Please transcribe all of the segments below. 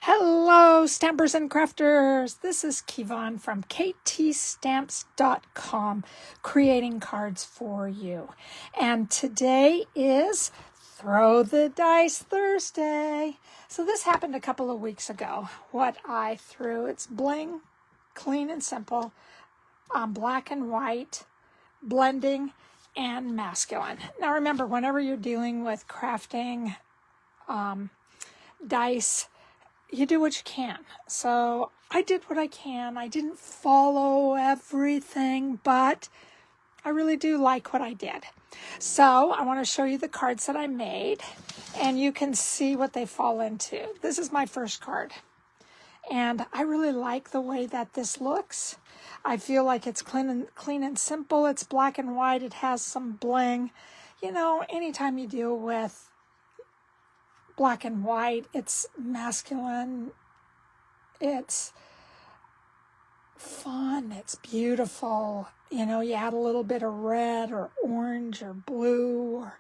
Hello, stampers and crafters. This is Kevon from ktstamps.com, creating cards for you. And today is Throw the Dice Thursday. So this happened a couple of weeks ago. What I threw, it's bling, clean and simple, black and white, blending, and masculine. Now remember, whenever you're dealing with crafting dice, you do what you can. So I did what I can. I didn't follow everything, but I really do like what I did. So I want to show you the cards that I made, and you can see what they fall into. This is my first card, and I really like the way that this looks. I feel like it's clean and simple. It's black and white. It has some bling. You know, anytime you deal with black and white, it's masculine, it's fun, it's beautiful. You know, you add a little bit of red or orange or blue or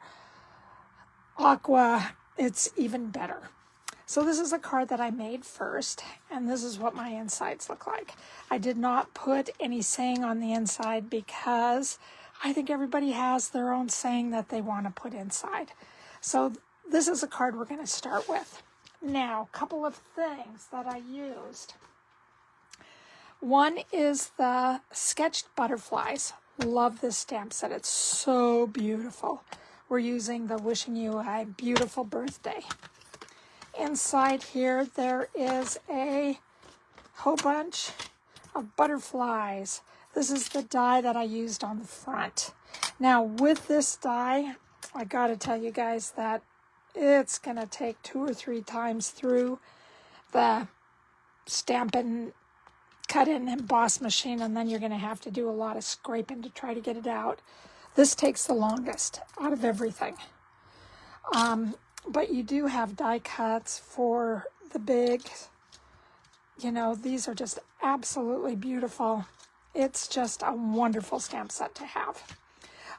aqua, it's even better. So this is a card that I made first, and this is what my insides look like. I did not put any saying on the inside because I think everybody has their own saying that they want to put inside. So this is a card we're going to start with. Now, a couple of things that I used. One is the sketched butterflies. Love this stamp set. It's so beautiful. We're using the Wishing You a Beautiful Birthday. Inside here, there is a whole bunch of butterflies. This is the die that I used on the front. Now, with this die, I got to tell you guys that it's going to take 2 or 3 times through the Stampin' Cut and Emboss machine, and then you're going to have to do a lot of scraping to try to get it out. This takes the longest out of everything. But you do have die cuts for the big. You know, these are just absolutely beautiful. It's just a wonderful stamp set to have.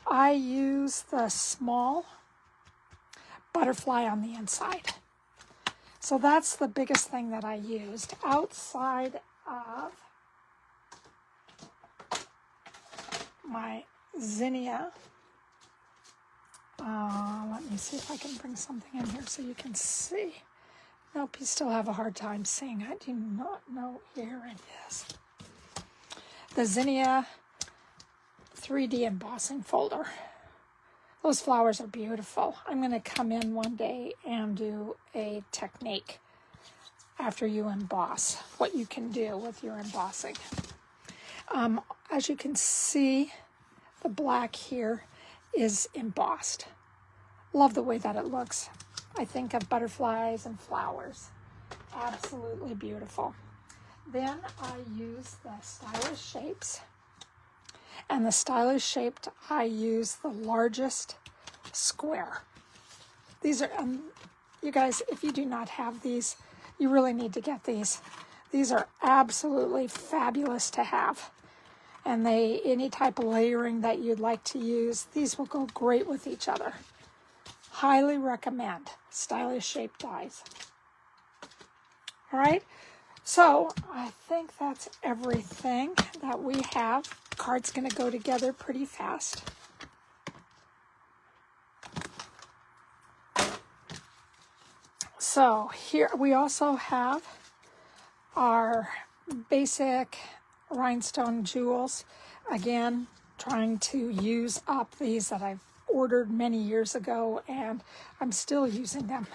I use the small butterfly on the inside. So that's the biggest thing that I used. Outside of my Zinnia, let me see if I can bring something in here so you can see. Nope, you still have a hard time seeing. I do not know. Here it is. The Zinnia 3D embossing folder. Those flowers are beautiful. I'm going to come in one day and do a technique after you emboss, what you can do with your embossing. As you can see, the black here is embossed. Love the way that it looks. I think of butterflies and flowers. Absolutely beautiful. Then I use the stylish shapes. And the stylish shaped, I use the largest square. These are, you guys, if you do not have these, you really need to get these. These are absolutely fabulous to have. And any type of layering that you'd like to use, these will go great with each other. Highly recommend stylish shaped dies. All right. So I think that's everything that we have. Card's going to go together pretty fast. So here we also have our basic rhinestone jewels. Again, trying to use up these that I've ordered many years ago, and I'm still using them.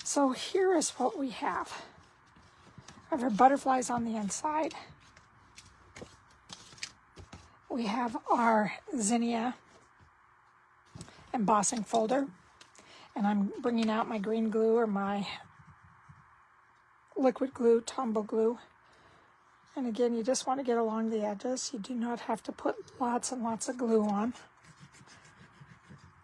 So here is what we have. I have our butterflies on the inside. We have our Zinnia embossing folder, and I'm bringing out my green glue or my liquid glue, Tombow glue. And again, you just want to get along the edges. You do not have to put lots and lots of glue on,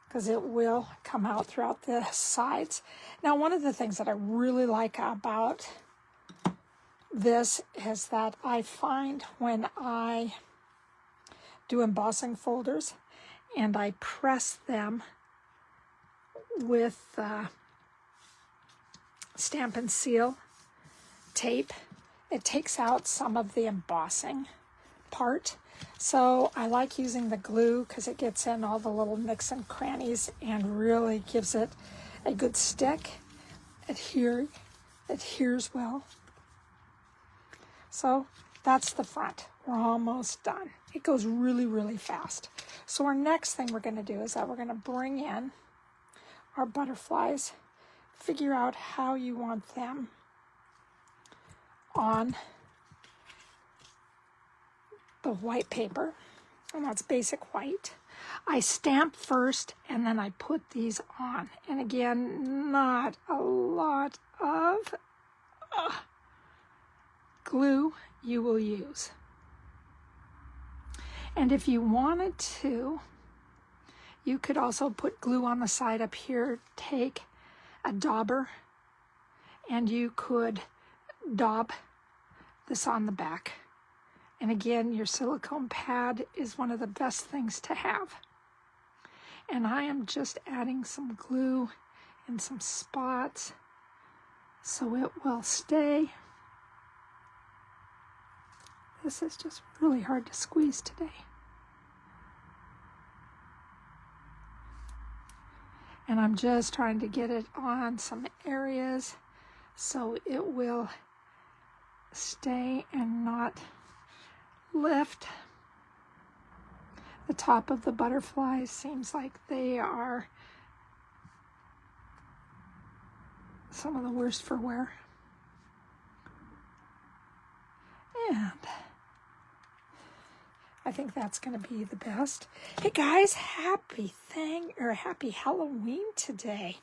because it will come out throughout the sides. Now, one of the things that I really like about this is that I find when I do embossing folders and I press them with Stampin' Seal tape. It takes out some of the embossing part. So I like using the glue because it gets in all the little nooks and crannies and really gives it a good stick. Adheres well. So that's the front. We're almost done. It goes really, really fast. So our next thing we're going to do is that we're going to bring in our butterflies, figure out how you want them on the white paper, and that's basic white. I stamp first and then I put these on. And again, not a lot of glue you will use. And if you wanted to, you could also put glue on the side up here, take a dauber, and you could daub this on the back. And again, your silicone pad is one of the best things to have. And I am just adding some glue in some spots so it will stay. This is just really hard to squeeze today. And I'm just trying to get it on some areas so it will stay and not lift. The top of the butterflies seems like they are some of the worst for wear. And I think that's going to be the best. Hey guys, happy Halloween today.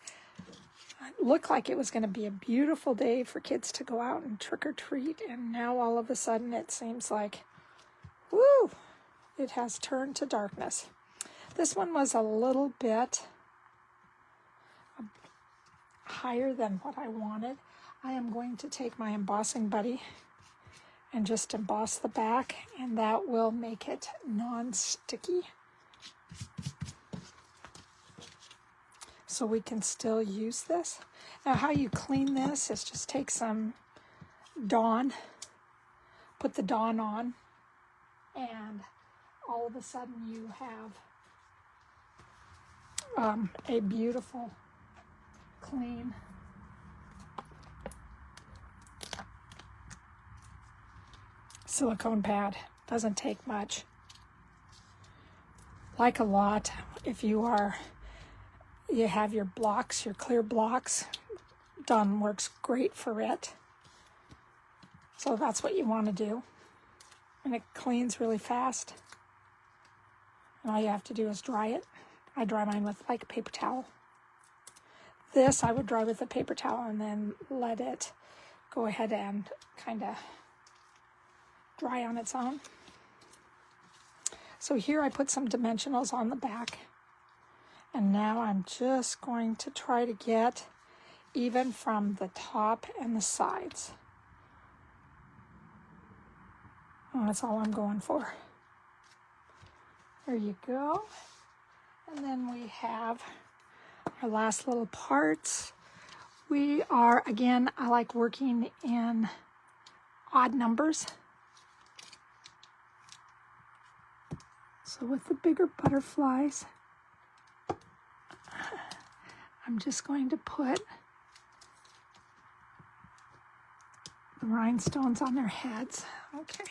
It looked like it was going to be a beautiful day for kids to go out and trick or treat, and now all of a sudden it seems like, woo, it has turned to darkness. This one was a little bit higher than what I wanted. I am going to take my embossing buddy and just emboss the back, and that will make it non-sticky. So we can still use this. Now how you clean this is just take some Dawn, put the Dawn on, and all of a sudden you have a beautiful, clean silicone pad. Doesn't take much. Like a lot, if you have your blocks, your clear blocks, Dawn works great for it. So that's what you want to do. And it cleans really fast. And all you have to do is dry it. I dry mine with like a paper towel. This I would dry with a paper towel and then let it go ahead and kind of dry on its own. So here I put some dimensionals on the back. And now I'm just going to try to get even from the top and the sides. And that's all I'm going for. There you go. And then we have our last little parts. We are, again, I like working in odd numbers. So with the bigger butterflies, I'm just going to put the rhinestones on their heads. Okay,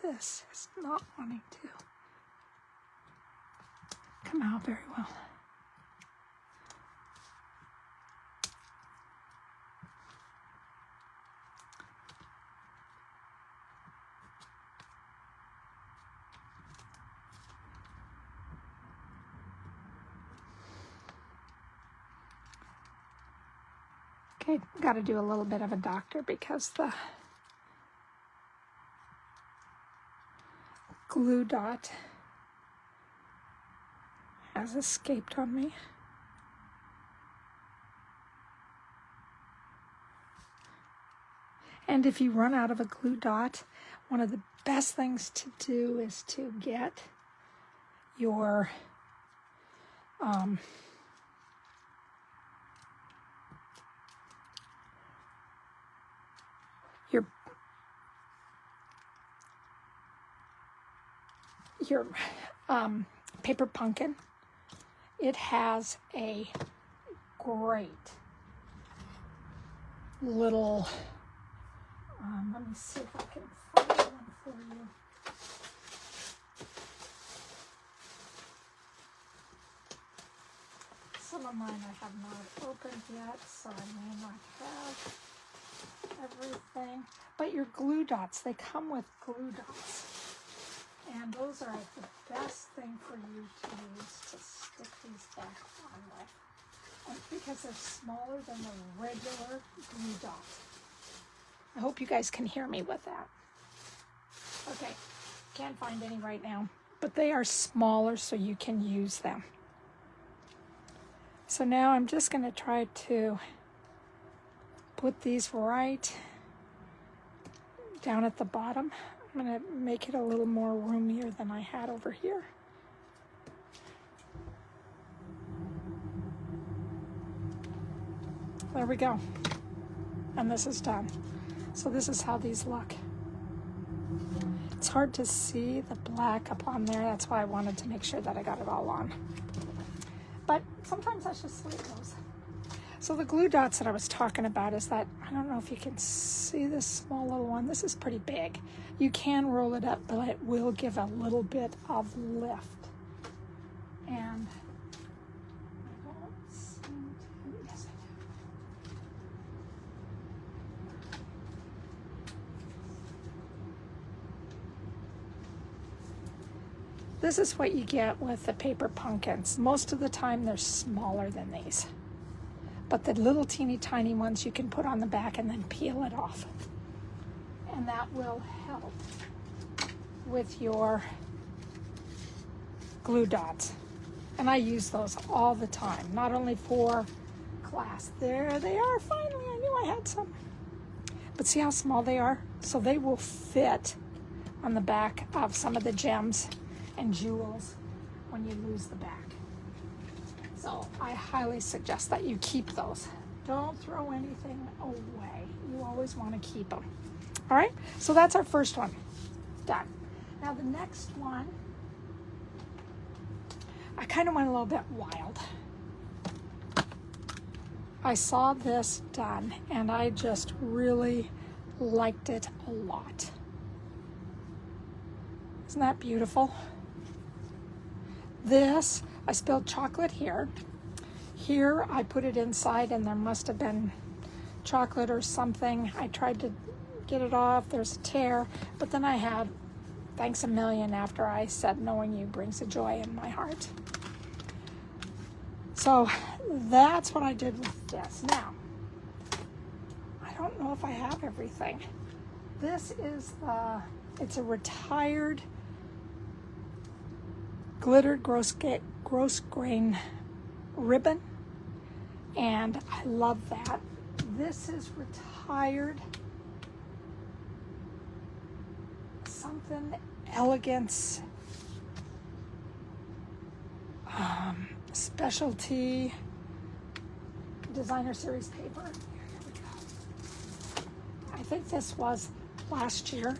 this is not wanting to come out very well. Okay, got to do a little bit of a doctor because the glue dot has escaped on me. And if you run out of a glue dot, one of the best things to do is to get your your paper pumpkin. It has a great little, let me see if I can find one for you. Some of mine I have not opened yet, so I may not have everything. But your glue dots, they come with glue dots. And those are the best thing for you to use to stick these back on with. And because they're smaller than the regular glue dot. I hope you guys can hear me with that. Okay, can't find any right now, but they are smaller so you can use them. So now I'm just going to try to put these right down at the bottom. I'm going to make it a little more roomier than I had over here. There we go. And this is done. So this is how these look. It's hard to see the black up on there. That's why I wanted to make sure that I got it all on. But sometimes that's just the way it goes. So the glue dots that I was talking about is that, I don't know if you can see this small little one. This is pretty big. You can roll it up, but it will give a little bit of lift. And I don't seem to, yes I do. This is what you get with the paper pumpkins. Most of the time they're smaller than these. But the little teeny tiny ones you can put on the back and then peel it off. And that will help with your glue dots. And I use those all the time, not only for class. There they are, finally, I knew I had some. But see how small they are? So they will fit on the back of some of the gems and jewels when you lose the back. So I highly suggest that you keep those. Don't throw anything away. You always want to keep them. All right, so that's our first one. Done. Now the next one, I kind of went a little bit wild. I saw this done and I just really liked it a lot. Isn't that beautiful? This, I spilled chocolate here. Here I put it inside and there must have been chocolate or something. I tried to get it off, there's a tear, but then I had thanks a million after I said knowing you brings a joy in my heart. So that's what I did with this. Now, I don't know if I have everything. This is it's a retired glittered gross grain ribbon, and I love that. This is retired something elegance specialty designer series paper. Here we go. I think this was last year.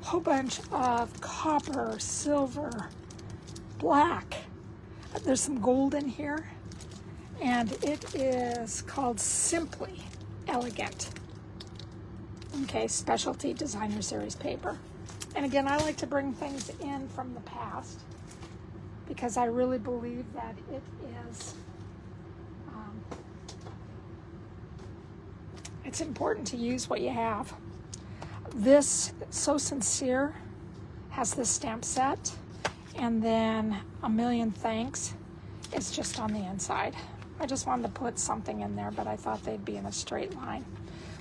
Whole bunch of copper, silver, black. There's some gold in here, and it is called Simply Elegant. Okay, specialty designer series paper. And again, I like to bring things in from the past because I really believe that it is it's important to use what you have. This So Sincere has this stamp set, and then A Million Thanks is just on the inside. I just wanted to put something in there, but I thought they'd be in a straight line.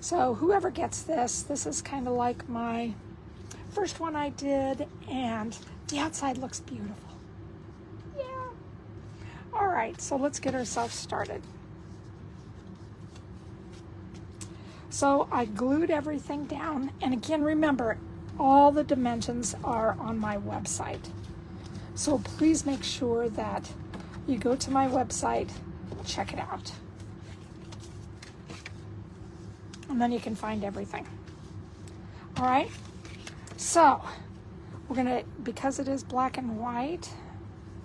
So whoever gets this is kind of like my first one I did, and the outside looks beautiful. Yeah. All right, so let's get ourselves started. So I glued everything down, and again, remember, all the dimensions are on my website. So please make sure that you go to my website, check it out. And then you can find everything. All right, so we're gonna, because it is black and white,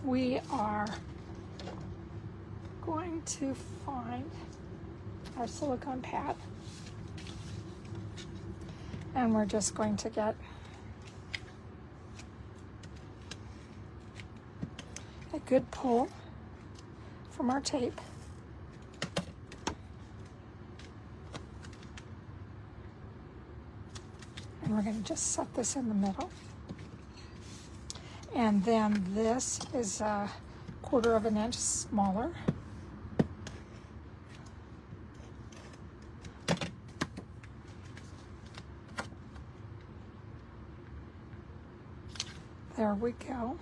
we are going to find our silicone pad, and we're just going to get a good pull from our tape. And we're going to just set this in the middle. And then this is a 1/4 of an inch smaller. There we go.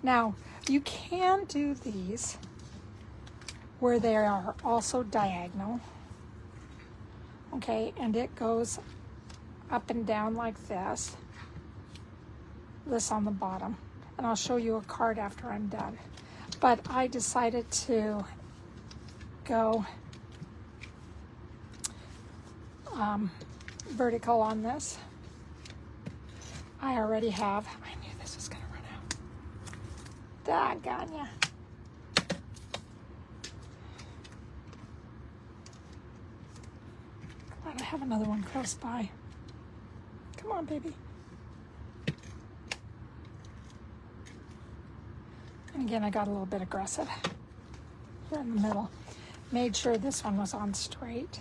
Now, you can do these where they are also diagonal, okay, and it goes up and down like this on the bottom, and I'll show you a card after I'm done. But I decided to go vertical on this. I already have, I knew this was gonna run out. Doggone ya. Glad I have another one close by. Come on, baby. And again, I got a little bit aggressive here in the middle. Made sure this one was on straight.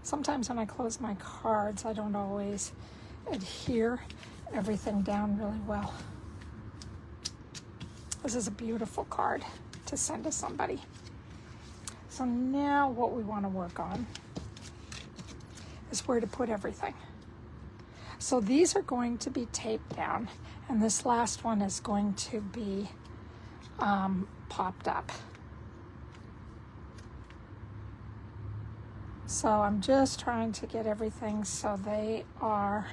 Sometimes when I close my cards, I don't always adhere everything down really well. This is a beautiful card to send to somebody. So now what we want to work on is where to put everything. So these are going to be taped down, and this last one is going to be popped up. So I'm just trying to get everything so they are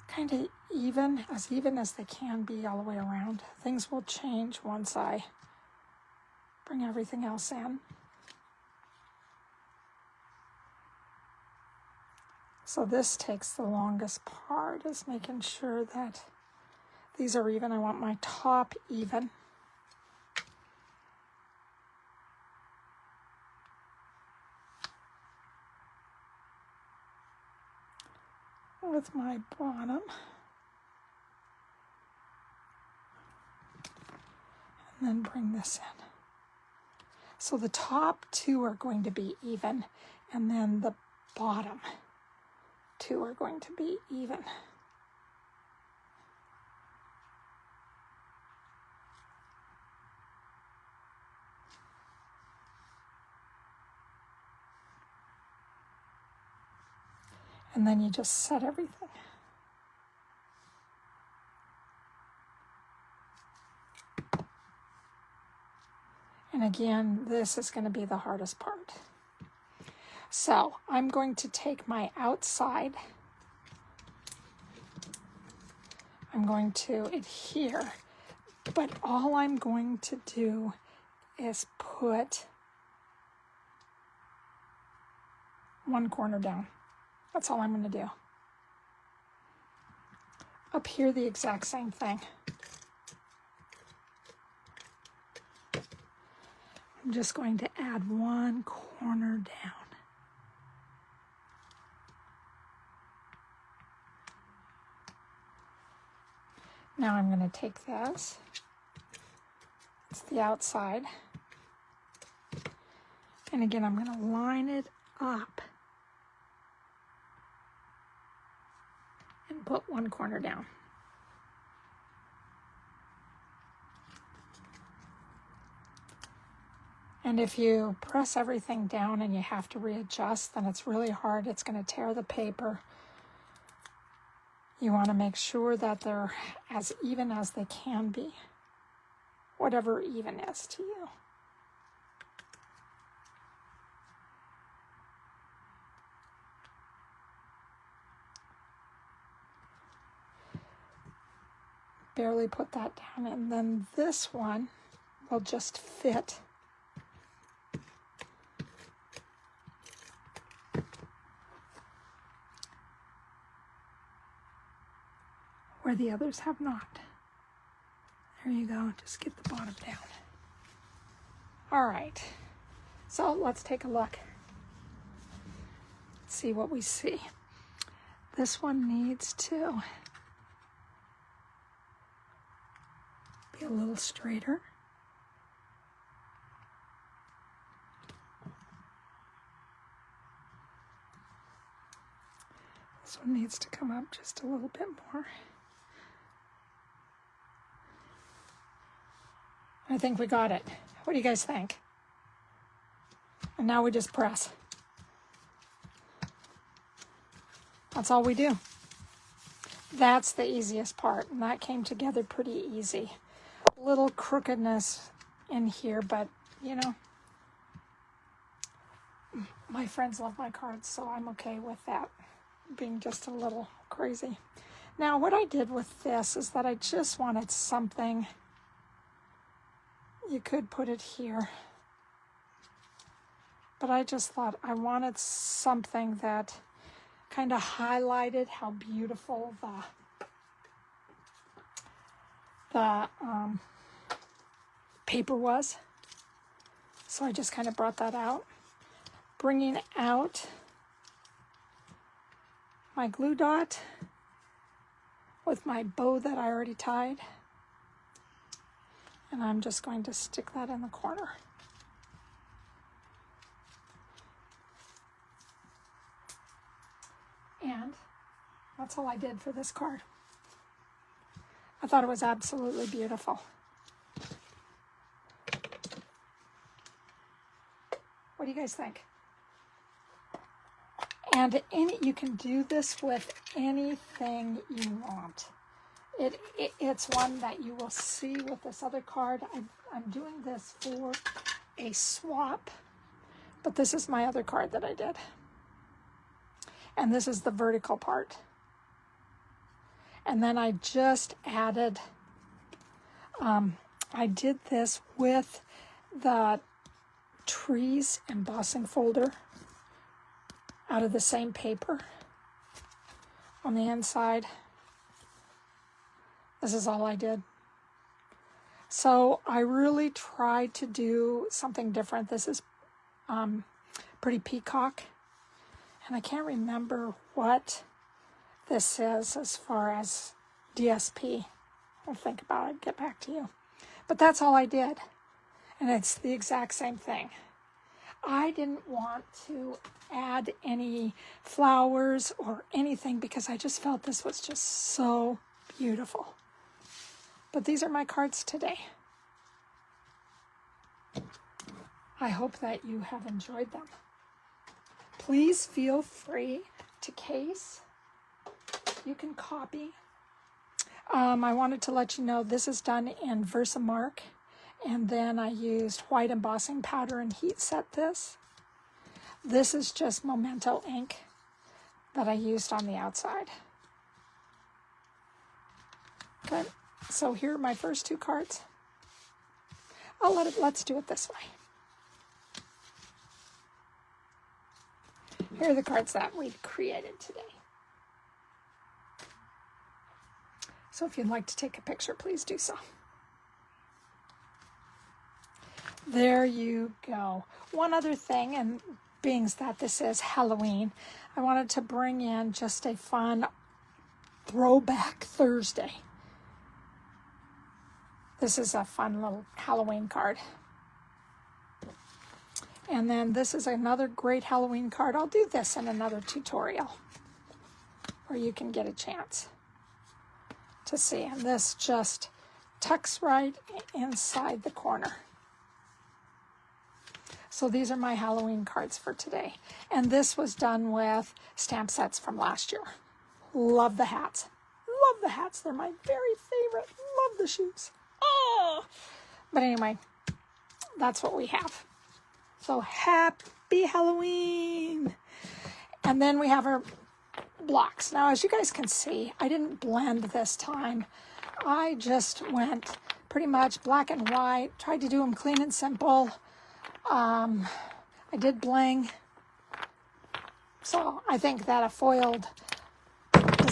kind of even as they can be all the way around. Things will change once I bring everything else in. So this takes the longest part, is making sure that these are even. I want my top even. With my bottom. And then bring this in. So the top two are going to be even, and then the bottom two are going to be even. And then you just set everything. And again, this is going to be the hardest part. So I'm going to take my outside. I'm going to adhere, but all I'm going to do is put one corner down. That's all I'm going to do. Up here, the exact same thing. I'm just going to add one corner down. Now I'm going to take this. It's the outside. And again, I'm going to line it up and put one corner down. And if you press everything down and you have to readjust, then it's really hard. It's going to tear the paper. You want to make sure that they're as even as they can be, whatever even is to you. Barely put that down, and then this one will just fit where the others have not. There you go, just get the bottom down. All right, so let's take a look. See what we see. This one needs to be a little straighter. This one needs to come up just a little bit more. I think we got it. What do you guys think? And now we just press. That's all we do. That's the easiest part, and that came together pretty easy. A little crookedness in here, but you know, my friends love my cards, so I'm okay with that being just a little crazy. Now, what I did with this is that I just wanted something. You could put it here, but I just thought I wanted something that kind of highlighted how beautiful the paper was. So I just kind of brought that out, bringing out my glue dot with my bow that I already tied. And I'm just going to stick that in the corner. And that's all I did for this card. I thought it was absolutely beautiful. What do you guys think? And you can do this with anything you want. It's one that you will see with this other card. I'm doing this for a swap, but this is my other card that I did. And this is the vertical part. And then I just added, I did this with the trees embossing folder out of the same paper on the inside. This is all I did. So I really tried to do something different. This is Pretty Peacock. And I can't remember what this is as far as DSP. I'll think about it, get back to you. But that's all I did. And it's the exact same thing. I didn't want to add any flowers or anything because I just felt this was just so beautiful. But these are my cards today. I hope that you have enjoyed them. Please feel free to case. You can copy. I wanted to let you know this is done in VersaMark, and then I used white embossing powder and heat set this. This is just Momento ink that I used on the outside. Good. So here are my first two cards. Let's do it this way. Here are the cards that we created today. So if you'd like to take a picture, please do so. There you go. One other thing, and being that this is Halloween, I wanted to bring in just a fun throwback Thursday. This is a fun little Halloween card. And then this is another great Halloween card. I'll do this in another tutorial where you can get a chance to see. And this just tucks right inside the corner. So these are my Halloween cards for today. And this was done with stamp sets from last year. Love the hats. Love the hats. They're my very favorite. Love the shoes. Oh! But anyway, that's what we have. So happy Halloween. And then we have our blocks. Now, as you guys can see, I didn't blend this time. I just went pretty much black and white, tried to do them clean and simple. I did bling. So I think that a foiled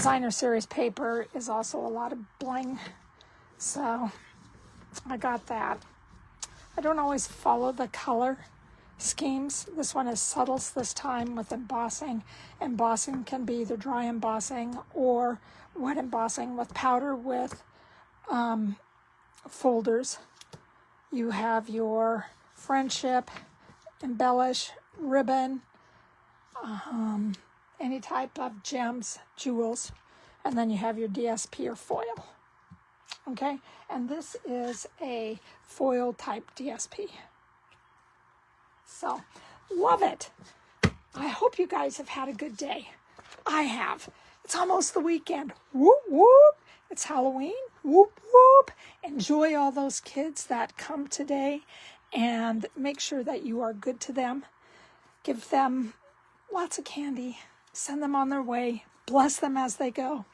designer series paper is also a lot of bling. So I got that. I don't always follow the color schemes. This one is subtles this time with embossing. Embossing can be either dry embossing or wet embossing with powder with folders. You have your friendship, embellish, ribbon, any type of gems, jewels, and then you have your DSP or foil. Okay, and this is a foil type DSP. So, love it. I hope you guys have had a good day. I have. It's almost the weekend. Whoop, whoop. It's Halloween. Whoop, whoop. Enjoy all those kids that come today and make sure that you are good to them. Give them lots of candy. Send them on their way. Bless them as they go.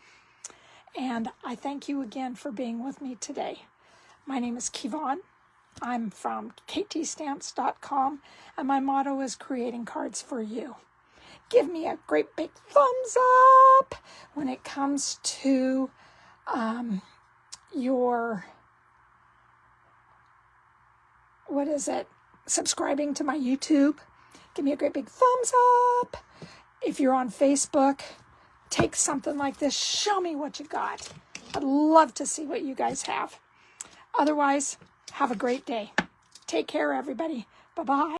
And I thank you again for being with me today. My name is Kevon. I'm from ktstamps.com, and my motto is creating cards for you. Give me a great big thumbs up when it comes to your, subscribing to my YouTube. Give me a great big thumbs up. If you're on Facebook, take something like this. Show me what you got. I'd love to see what you guys have. Otherwise, have a great day. Take care, everybody. Bye-bye.